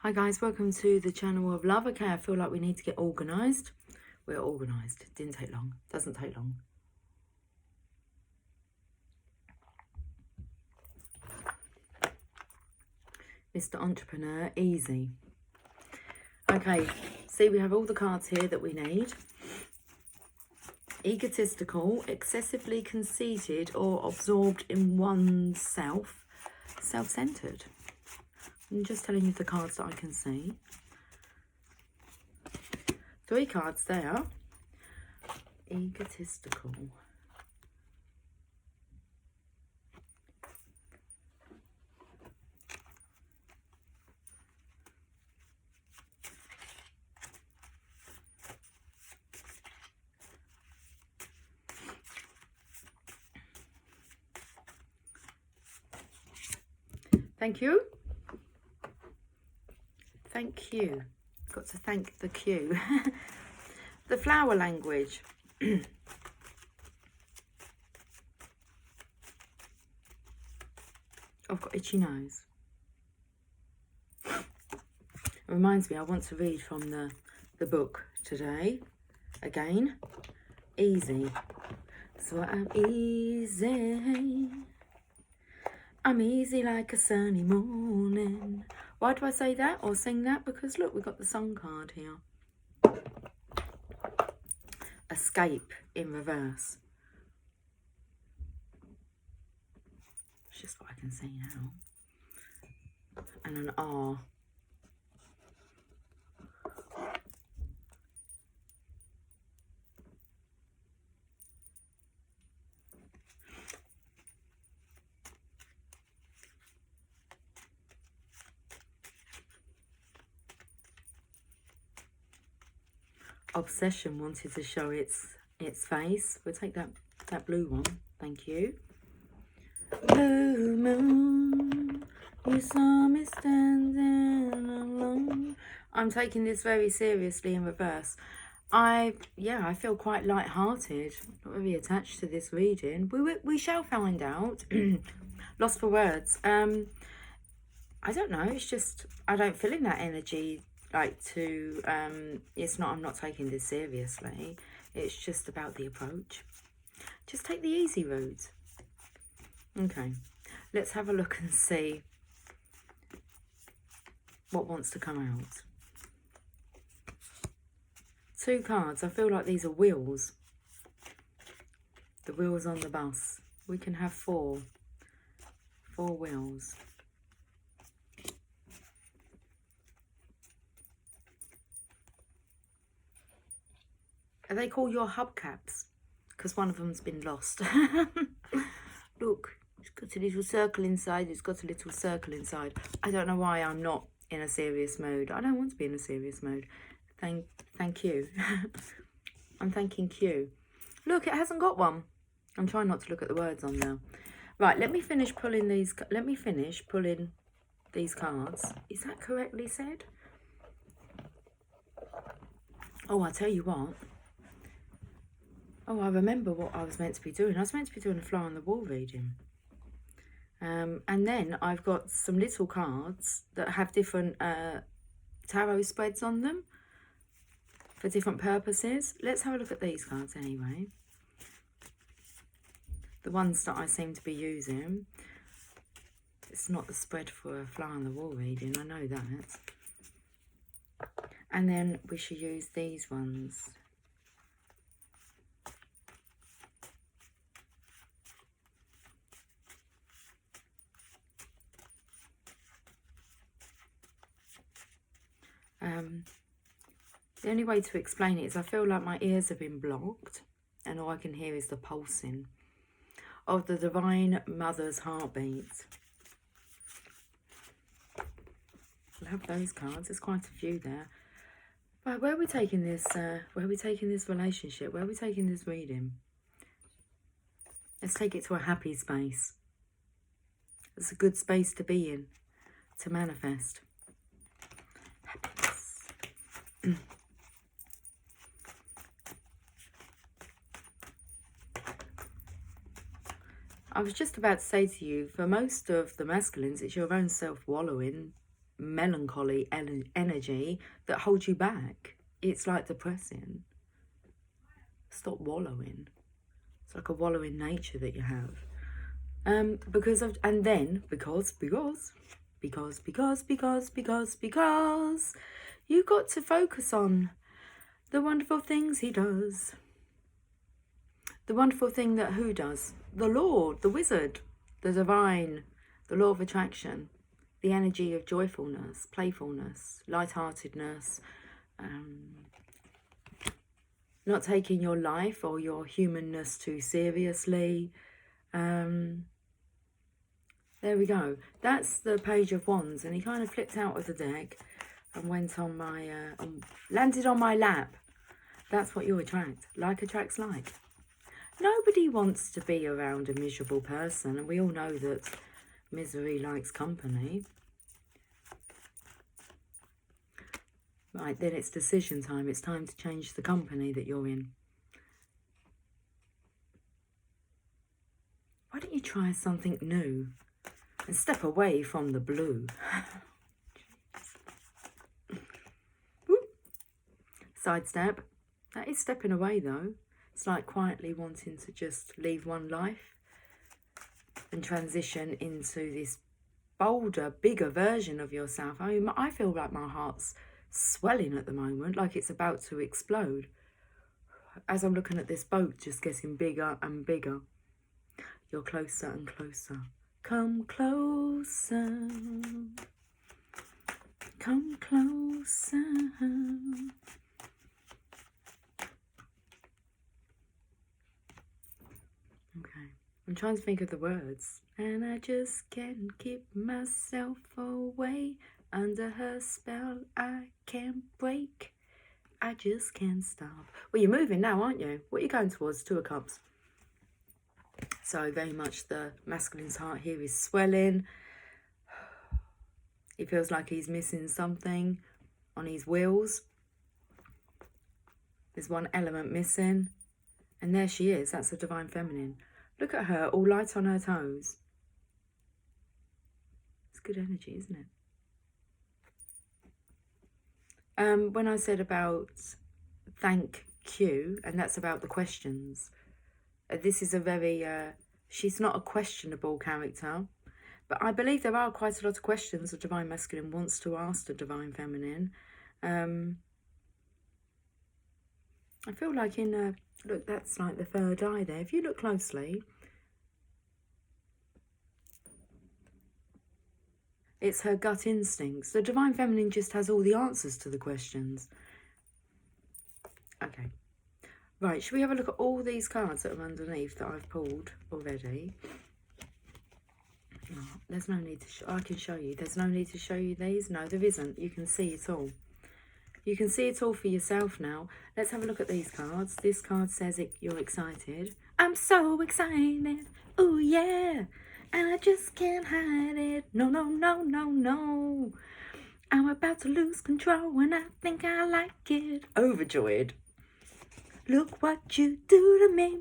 Hi guys, welcome to the channel of love. Okay, I feel like we need to get organised. We're organised. Didn't take long. Doesn't take long. Mr. Entrepreneur, easy. Okay, see we have all the cards here that we need. Egotistical, excessively conceited or absorbed in oneself, self-centered. I'm just telling you the cards that I can see. 3 cards there. Egotistical. Thank you. Thank you. Got to thank the Q. The flower language. I've got itchy nose. It reminds me, I want to read from the book today. Again, easy. So I'm easy. I'm easy like a sunny morning. Why do I say that or sing that? Because look, we've got the sun card here. Escape in reverse. It's just what I can see now. And an R. Obsession wanted to show its face. We'll take that blue one. Thank you. Blue moon, you saw me standing alone. I'm taking this very seriously in reverse. I feel quite light-hearted, not very attached to this reading. We shall find out. Lost for words. I don't know. It's just I don't feel in that energy. Like to I'm not taking this seriously. It's just about the approach. Just take the easy route. Okay, let's have a look and see what wants to come out. 2 cards. I feel like these are wheels. The wheels on the bus. We can have 4 wheels. Are they called your hubcaps? Because one of them's been lost. Look, it's got a little circle inside. It's got a little circle inside. I don't know why I'm not in a serious mode. I don't want to be in a serious mode. Thank you. I'm thanking Q. Look, it hasn't got one. I'm trying not to look at the words on there. Right, let me finish pulling these. Let me finish pulling these cards. Is that correctly said? Oh, I tell you what. Oh, I remember what I was meant to be doing. I was meant to be doing a fly on the wall reading. And then I've got some little cards that have different tarot spreads on them for different purposes. Let's have a look at these cards anyway. The ones that I seem to be using. It's not the spread for a fly on the wall reading, I know that. And then we should use these ones. The only way to explain it is I feel like my ears have been blocked and all I can hear is the pulsing of the Divine Mother's heartbeat. We'll have those cards. There's quite a few there. Right, where are we taking this? Where are we taking this relationship? Where are we taking this reading? Let's take it to a happy space. It's a good space to be in, to manifest. Happiness. I was just about to say to you, for most of the masculines, it's your own self-wallowing melancholy energy that holds you back. It's like depressing. Stop wallowing. It's like a wallowing nature that you have. Because you got to focus on the wonderful things he does. The wonderful thing that who does? The Lord, the wizard, the divine, the law of attraction, the energy of joyfulness, playfulness, lightheartedness, not taking your life or your humanness too seriously. There we go. That's the Page of Wands, and he kind of flipped out of the deck and went on my, landed on my lap. That's what you attract. Like attracts like. Nobody wants to be around a miserable person, and we all know that misery likes company. Right, then it's decision time. It's time to change the company that you're in. Why don't you try something new and step away from the blue? Sidestep. That is stepping away though. It's like quietly wanting to just leave one life and transition into this bolder, bigger version of yourself. I mean, I feel like my heart's swelling at the moment, like it's about to explode. As I'm looking at this boat just getting bigger and bigger. You're closer and closer. Come closer. Come closer. Okay, I'm trying to think of the words. And I just can't keep myself away. Under her spell I can't break. I just can't stop. Well, you're moving now, aren't you? What are you going towards? Two of Cups. So very much the masculine's heart here is swelling. He feels like he's missing something on his wheels. There's one element missing. And there she is. That's the divine feminine. Look at her, all light on her toes. It's good energy, isn't it? When I said about thank you, and that's about the questions. This is a very, she's not a questionable character. But I believe there are quite a lot of questions the divine masculine wants to ask the divine feminine. I feel like in, look, that's like the third eye there. If you look closely, it's her gut instincts. The divine feminine just has all the answers to the questions. Okay. Right, should we have a look at all these cards that are underneath that I've pulled already? Oh, there's no need to I can show you. There's no need to show you these. No, there isn't. You can see it all. You can see it all for yourself now. Let's have a look at these cards. This card says you're excited. I'm so excited. Oh, yeah. And I just can't hide it. No, no, no, no, no. I'm about to lose control and I think I like it. Overjoyed. Look what you do to me.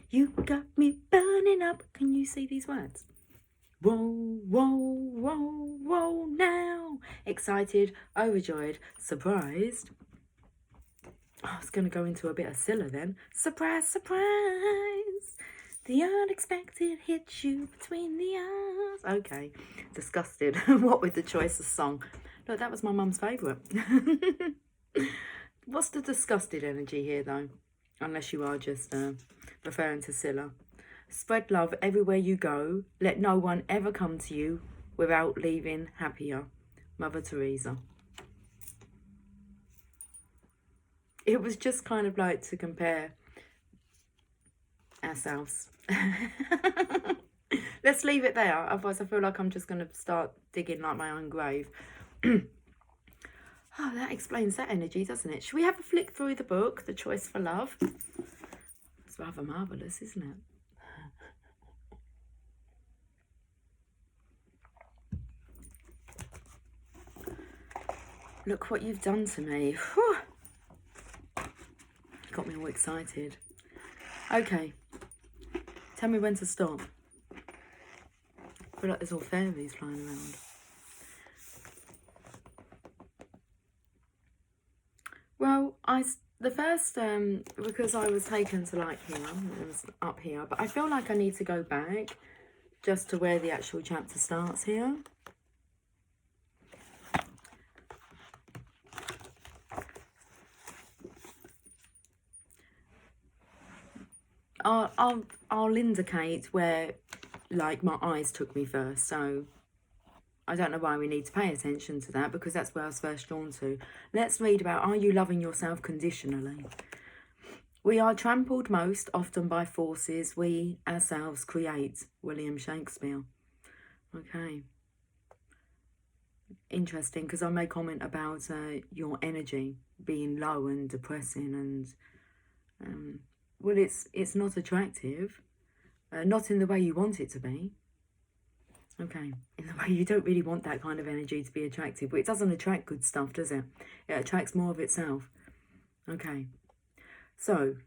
You got me burning up. Can you see these words? Whoa, whoa, whoa, whoa now. Excited, overjoyed, surprised. Oh, it's going to go into a bit of Scylla then. Surprise, surprise. The unexpected hits you between the eyes. Okay, disgusted. What with the choice of song? Look, that was my mum's favourite. What's the disgusted energy here though? Unless you are just referring to Scylla. Spread love everywhere you go. Let no one ever come to you without leaving happier. Mother Teresa. It was just kind of like to compare ourselves. Let's leave it there. Otherwise I feel like I'm just going to start digging like my own grave. Oh, that explains that energy, doesn't it? Should we have a flick through the book, The Choice for Love? It's rather marvellous, isn't it? Look what you've done to me. Whew. Got me all excited. Okay. Tell me when to stop. I feel like there's all fairies flying around. the first, because I was taken to like here, it was up here, but I feel like I need to go back just to where the actual chapter starts here. I'll indicate where, like, my eyes took me first, so I don't know why we need to pay attention to that, because that's where I was first drawn to. Let's read about, are you loving yourself conditionally? We are trampled most often by forces we ourselves create. William Shakespeare. Okay. Interesting, because I made comment about your energy being low and depressing, and well, it's not attractive, not in the way you want it to be. Okay, in the way you don't really want that kind of energy to be attractive, but it doesn't attract good stuff, does it? It attracts more of itself. Okay, so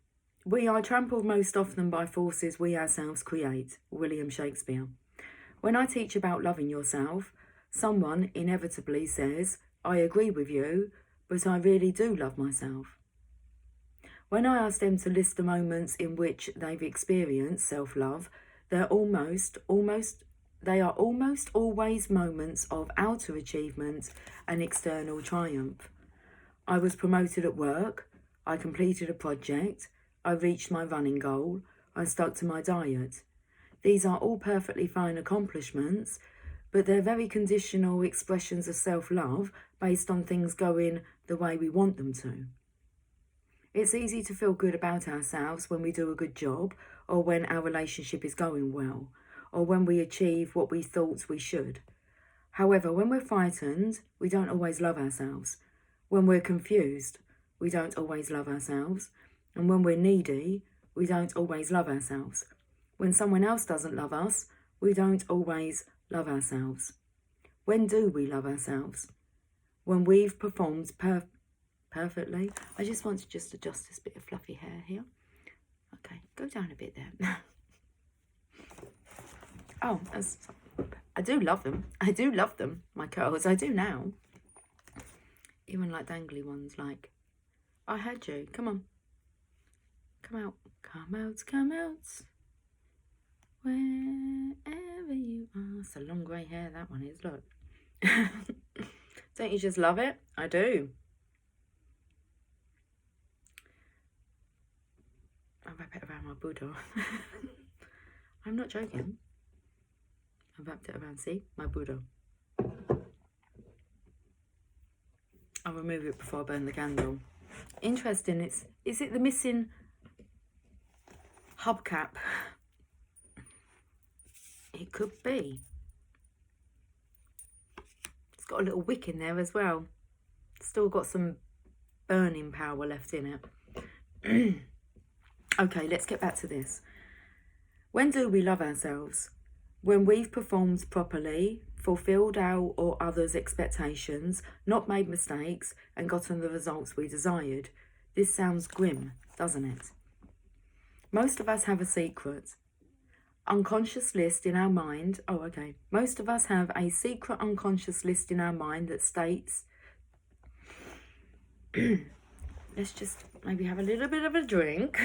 we are trampled most often by forces we ourselves create. William Shakespeare. When I teach about loving yourself, someone inevitably says, I agree with you, but I really do love myself. When I ask them to list the moments in which they've experienced self-love, they are almost always moments of outer achievement and external triumph. I was promoted at work, I completed a project, I reached my running goal, I stuck to my diet. These are all perfectly fine accomplishments, but they're very conditional expressions of self-love based on things going the way we want them to. It's easy to feel good about ourselves when we do a good job, or when our relationship is going well, or when we achieve what we thought we should. However, when we're frightened, we don't always love ourselves. When we're confused, we don't always love ourselves. And when we're needy, we don't always love ourselves. When someone else doesn't love us, we don't always love ourselves. When do we love ourselves? When we've performed perfectly. I just want to just adjust this bit of fluffy hair here. Okay, go down a bit there. Oh, I do love them. I do love them, my curls. I do now. Even like dangly ones, like, I had you. Come on. Come out. Come out, come out. Wherever you are. It's a long grey hair, that one is, look. Don't you just love it? I do. I'll wrap it around my Buddha. I'm not joking. I wrapped it around, see? My Buddha. I'll remove it before I burn the candle. Interesting, is it the missing hubcap? It could be. It's got a little wick in there as well. Still got some burning power left in it. Okay, let's get back to this. When do we love ourselves? When we've performed properly, fulfilled our or others' expectations, not made mistakes, and gotten the results we desired. This sounds grim, doesn't it? Most of us have a secret. Unconscious list in our mind. Oh, okay. Most of us have a secret unconscious list in our mind that states... Let's just maybe have a little bit of a drink.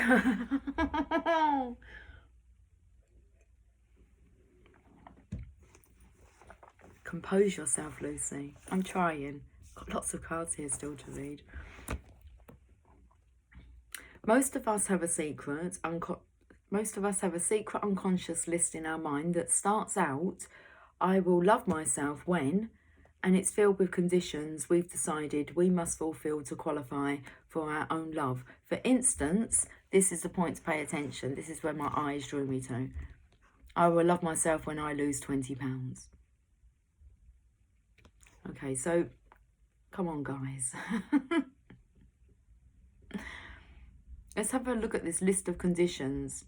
Compose yourself, Lucy. I'm trying. Got lots of cards here still to read. Most of us have a secret unconscious list in our mind that starts out, I will love myself when, and it's filled with conditions we've decided we must fulfill to qualify for our own love. For instance, this is the point to pay attention. This is where my eyes drew me to. I will love myself when I lose 20 pounds. Okay, so come on, guys. Let's have a look at this list of conditions.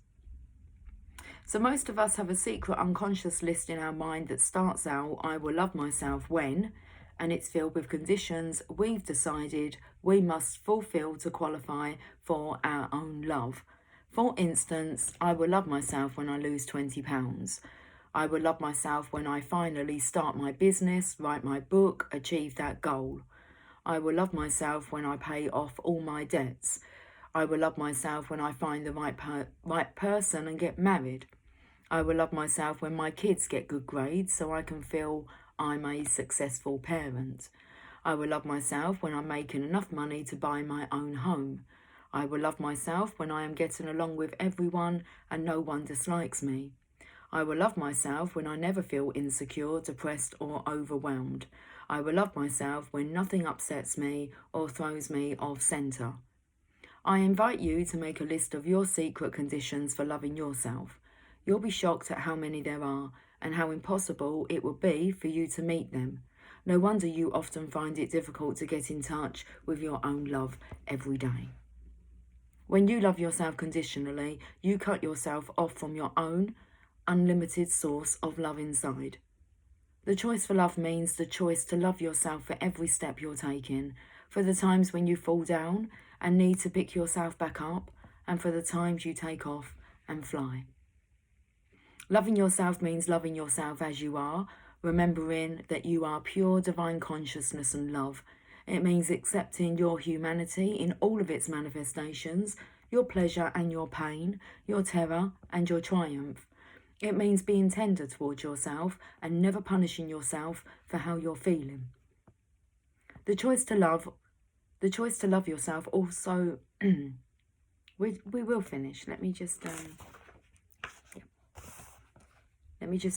So most of us have a secret unconscious list in our mind that starts out, I will love myself when, and it's filled with conditions we've decided we must fulfill to qualify for our own love. For instance, I will love myself when I lose 20 pounds. I will love myself when I finally start my business, write my book, achieve that goal. I will love myself when I pay off all my debts. I will love myself when I find the right person and get married. I will love myself when my kids get good grades so I can feel I'm a successful parent. I will love myself when I'm making enough money to buy my own home. I will love myself when I am getting along with everyone and no one dislikes me. I will love myself when I never feel insecure, depressed or overwhelmed. I will love myself when nothing upsets me or throws me off centre. I invite you to make a list of your secret conditions for loving yourself. You'll be shocked at how many there are and how impossible it would be for you to meet them. No wonder you often find it difficult to get in touch with your own love every day. When you love yourself conditionally, you cut yourself off from your own unlimited source of love inside. The choice for love means the choice to love yourself for every step you're taking, for the times when you fall down and need to pick yourself back up, and for the times you take off and fly. Loving yourself means loving yourself as you are, remembering that you are pure divine consciousness and love. It means accepting your humanity in all of its manifestations, your pleasure and your pain, your terror and your triumph. It means being tender towards yourself and never punishing yourself for how you're feeling. The choice to love yourself also, we will finish. Let me just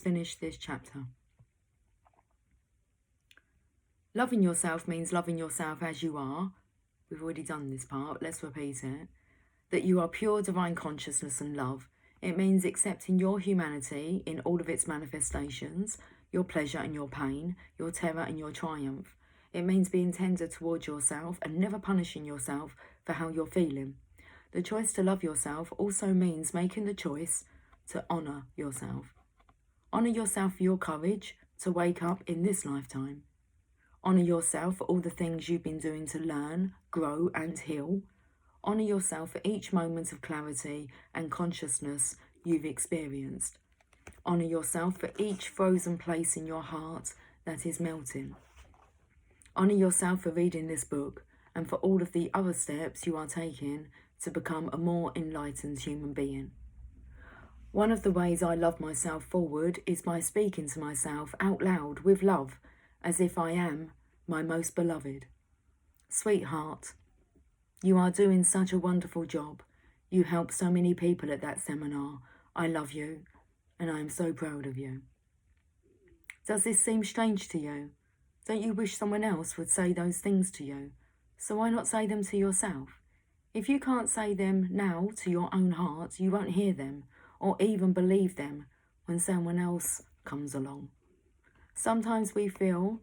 finish this chapter. Loving yourself means loving yourself as you are. We've already done this part. Let's repeat it. That you are pure divine consciousness and love. It means accepting your humanity in all of its manifestations, your pleasure and your pain, your terror and your triumph. It means being tender towards yourself and never punishing yourself for how you're feeling. The choice to love yourself also means making the choice to honour yourself. Honour yourself for your courage to wake up in this lifetime. Honour yourself for all the things you've been doing to learn, grow and heal. Honour yourself for each moment of clarity and consciousness you've experienced. Honour yourself for each frozen place in your heart that is melting. Honour yourself for reading this book and for all of the other steps you are taking to become a more enlightened human being. One of the ways I love myself forward is by speaking to myself out loud with love, as if I am my most beloved. Sweetheart, you are doing such a wonderful job. You helped so many people at that seminar. I love you, and I am so proud of you. Does this seem strange to you? Don't you wish someone else would say those things to you? So why not say them to yourself? If you can't say them now to your own heart, you won't hear them or even believe them when someone else comes along. Sometimes we feel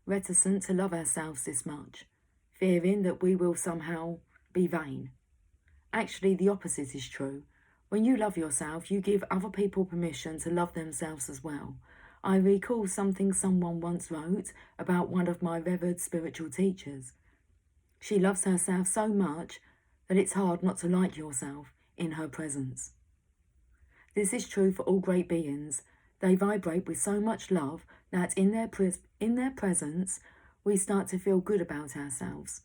reticent to love ourselves this much, fearing that we will somehow be vain. Actually, the opposite is true. When you love yourself, you give other people permission to love themselves as well. I recall something someone once wrote about one of my revered spiritual teachers. She loves herself so much that it's hard not to like yourself in her presence. This is true for all great beings. They vibrate with so much love that in their presence, we start to feel good about ourselves.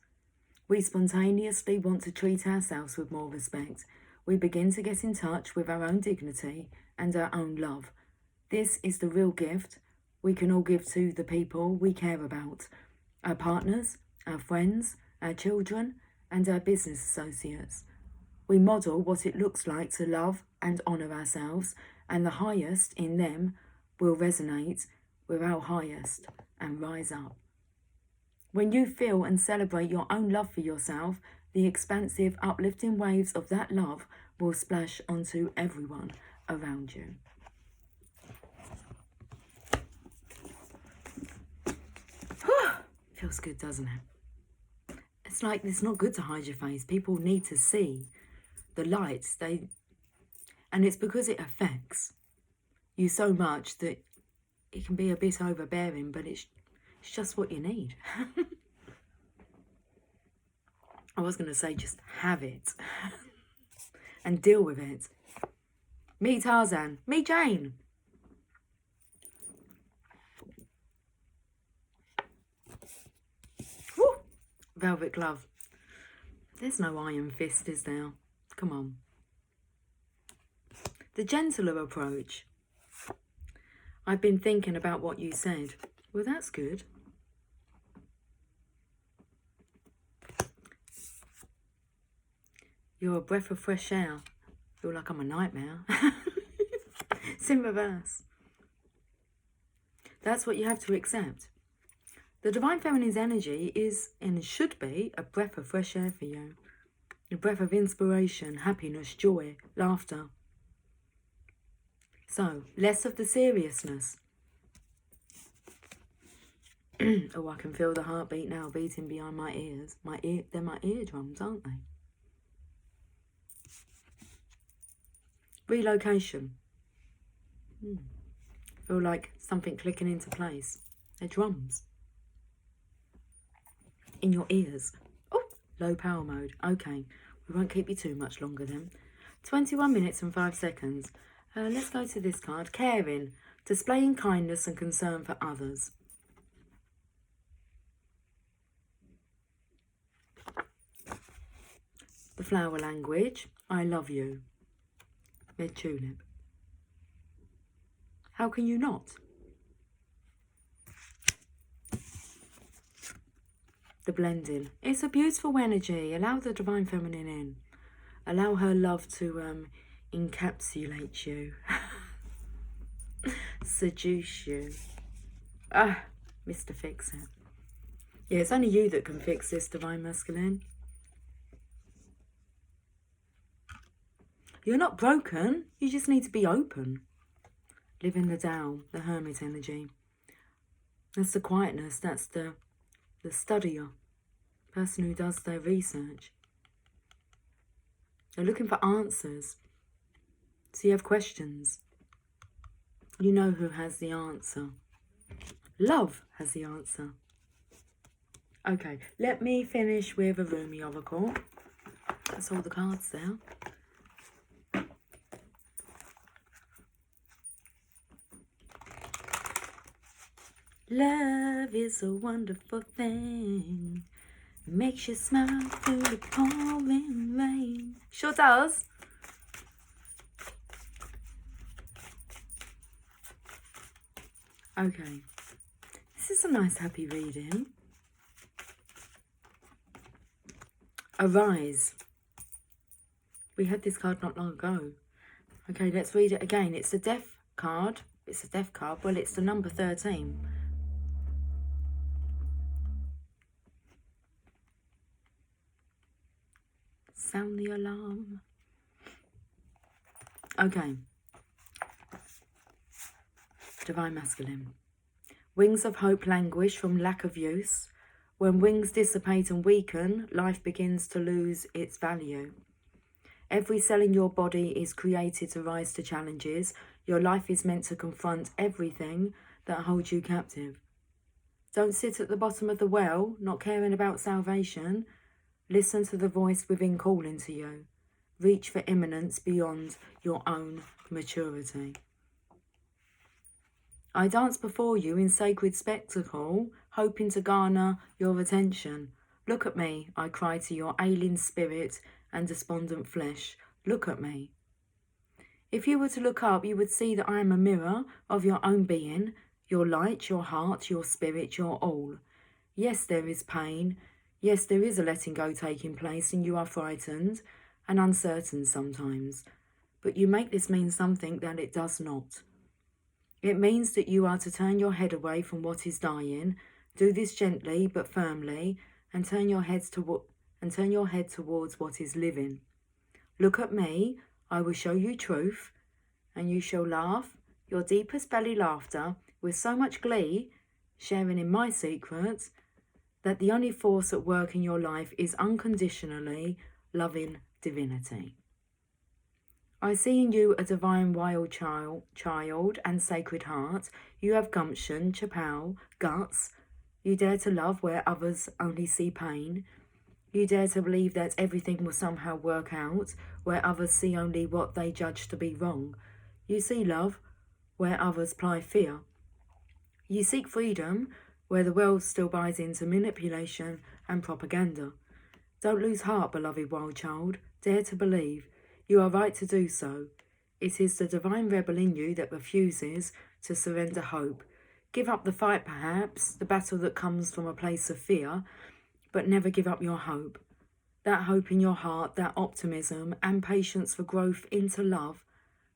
We spontaneously want to treat ourselves with more respect. We begin to get in touch with our own dignity and our own love. This is the real gift we can all give to the people we care about, our partners, our friends, our children, and our business associates. We model what it looks like to love and honour ourselves, and the highest in them will resonate with our highest and rise up. When you feel and celebrate your own love for yourself, the expansive, uplifting waves of that love will splash onto everyone around you. Feels good, doesn't it? It's like it's not good to hide your face. People need to see the lights. And it's because it affects you so much that it can be a bit overbearing, but it's just what you need. I was going to say just have it and deal with it. Me Tarzan, me Jane. Woo. velvet glove. There's no iron fist, is there? Come on. The gentler approach. I've been thinking about what you said. Well, that's good. You're a breath of fresh air. Feel like I'm a nightmare. It's in reverse. That's what you have to accept. The Divine Feminine's energy is and should be a breath of fresh air for you. A breath of inspiration, happiness, joy, laughter. So, less of the seriousness. Oh, I can feel the heartbeat now beating behind my ears. They're my eardrums, aren't they? Relocation. Feel like something clicking into place. They're drums. In your ears. Oh, low power mode. Okay, we won't keep you too much longer then. 21 minutes and 5 seconds. Let's go to this card. Caring. Displaying kindness and concern for others. The flower language. I love you. Red tulip. How can you not? The blending. It's a beautiful energy. Allow the Divine Feminine in. Allow her love to encapsulate you. Seduce you. Ah, Mr. Fix It. Yeah, it's only you that can fix this, Divine Masculine. You're not broken. You just need to be open. Live in the Tao, the Hermit energy. That's the quietness. That's the studier. Person who does their research. They're looking for answers. So you have questions. You know who has the answer. Love has the answer. Okay, let me finish with a Rumi Oracle. That's all the cards there. Love is a wonderful thing. Makes you smile through the pouring rain. Sure does. Okay. This is a nice happy reading. Arise. We had this card not long ago. Okay, let's read it again. It's a death card. It's a death card. Well, it's the number 13. Sound the alarm. Okay. Divine Masculine. Wings of hope languish from lack of use. When wings dissipate and weaken, life begins to lose its value. Every cell in your body is created to rise to challenges. Your life is meant to confront everything that holds you captive. Don't sit at the bottom of the well, not caring about salvation. Listen to the voice within calling to you. Reach for imminence beyond your own maturity. I dance before you in sacred spectacle, hoping to garner your attention. Look at me, I cry to your ailing spirit and despondent flesh. Look at me. If you were to look up, you would see that I am a mirror of your own being, your light, your heart, your spirit, your all. Yes, there is pain. Yes, there is a letting go taking place, and you are frightened and uncertain sometimes. But you make this mean something that it does not. It means that you are to turn your head away from what is dying. Do this gently but firmly, and turn your head towards what is living. Look at me, I will show you truth, and you shall laugh your deepest belly laughter with so much glee, sharing in my secrets, that the only force at work in your life is unconditionally loving divinity. I see in you a divine wild child and sacred heart. You have gumption, chappao, guts. You dare to love where others only see pain. You dare to believe that everything will somehow work out where others see only what they judge to be wrong. You see love where others ply fear. You seek freedom where the world still buys into manipulation and propaganda. Don't lose heart, beloved wild child. Dare to believe. You are right to do so. It is the divine rebel in you that refuses to surrender hope. Give up the fight, perhaps, the battle that comes from a place of fear, but never give up your hope. That hope in your heart, that optimism and patience for growth into love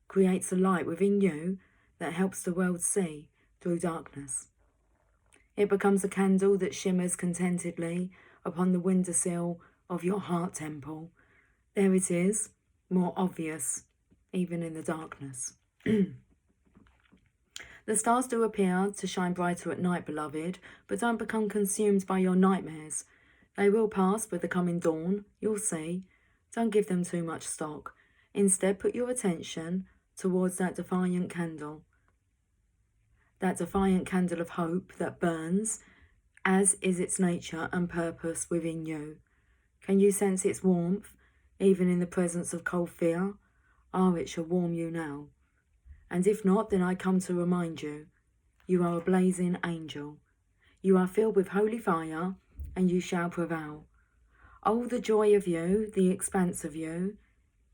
creates a light within you that helps the world see through darkness. It becomes a candle that shimmers contentedly upon the windowsill of your heart temple. There it is, more obvious, even in the darkness. The stars do appear to shine brighter at night, beloved, but don't become consumed by your nightmares. They will pass with the coming dawn, you'll see. Don't give them too much stock. Instead, put your attention towards that defiant candle of hope that burns, as is its nature and purpose within you. Can you sense its warmth, even in the presence of cold fear? It shall warm you now. And if not, then I come to remind you, you are a blazing angel. You are filled with holy fire, and you shall prevail. Oh, the joy of you, the expanse of you.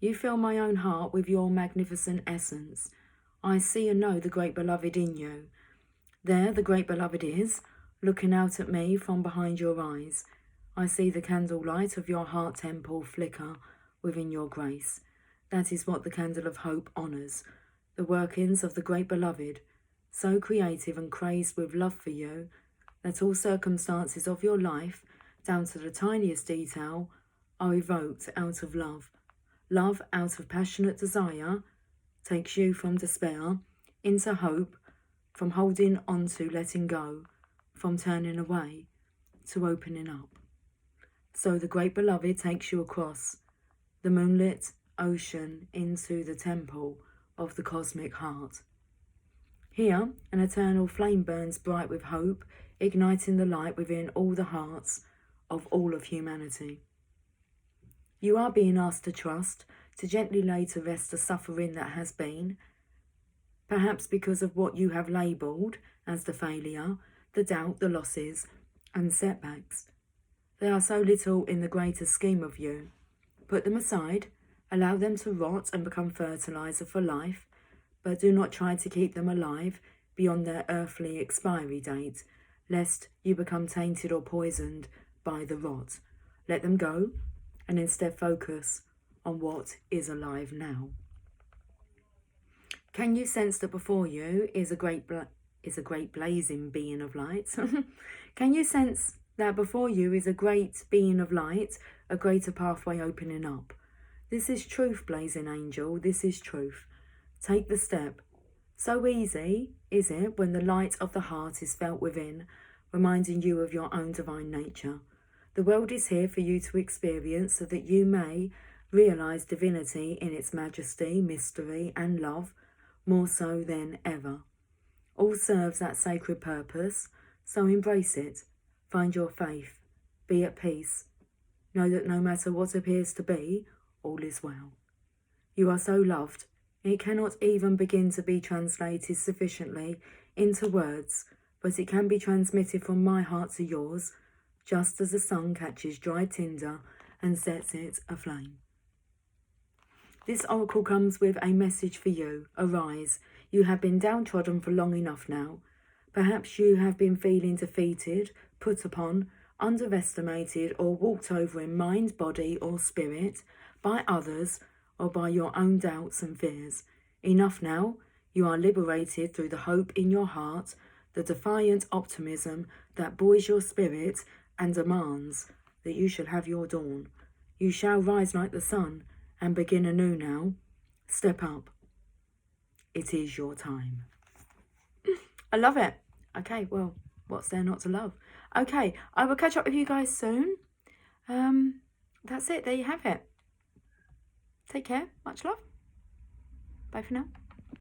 You fill my own heart with your magnificent essence. I see and know the great beloved in you. There the great beloved is, looking out at me from behind your eyes. I see the candlelight of your heart temple flicker within your grace. That is what the candle of hope honours, the workings of the great beloved, so creative and crazed with love for you, that all circumstances of your life, down to the tiniest detail, are evoked out of love. Love out of passionate desire takes you from despair into hope, from holding on to letting go, from turning away to opening up. So the great beloved takes you across the moonlit ocean into the temple of the cosmic heart. Here, an eternal flame burns bright with hope, igniting the light within all the hearts of all of humanity. You are being asked to trust, to gently lay to rest the suffering that has been, perhaps because of what you have labelled as the failure, the doubt, the losses, and setbacks. They are so little in the greater scheme of you. Put them aside, allow them to rot and become fertiliser for life, but do not try to keep them alive beyond their earthly expiry date, lest you become tainted or poisoned by the rot. Let them go, and instead focus on what is alive now. Can you sense that before you is a great blazing being of light? Can you sense that before you is a great being of light, a greater pathway opening up? This is truth, blazing angel, this is truth. Take the step. So easy is it when the light of the heart is felt within, reminding you of your own divine nature. The world is here for you to experience so that you may realise divinity in its majesty, mystery and love, more so than ever. All serves that sacred purpose, so embrace it. Find your faith. Be at peace. Know that no matter what appears to be, all is well. You are so loved, it cannot even begin to be translated sufficiently into words, but it can be transmitted from my heart to yours, just as the sun catches dry tinder and sets it aflame. This oracle comes with a message for you. Arise. You have been downtrodden for long enough now. Perhaps you have been feeling defeated, put upon, underestimated or walked over in mind, body or spirit by others or by your own doubts and fears. Enough now. You are liberated through the hope in your heart, the defiant optimism that buoys your spirit and demands that you shall have your dawn. You shall rise like the sun and begin anew now. Step up. It is your time. I love it. Okay, well, what's there not to love? Okay, I will catch up with you guys soon. That's it. There you have it. Take care. Much love. Bye for now.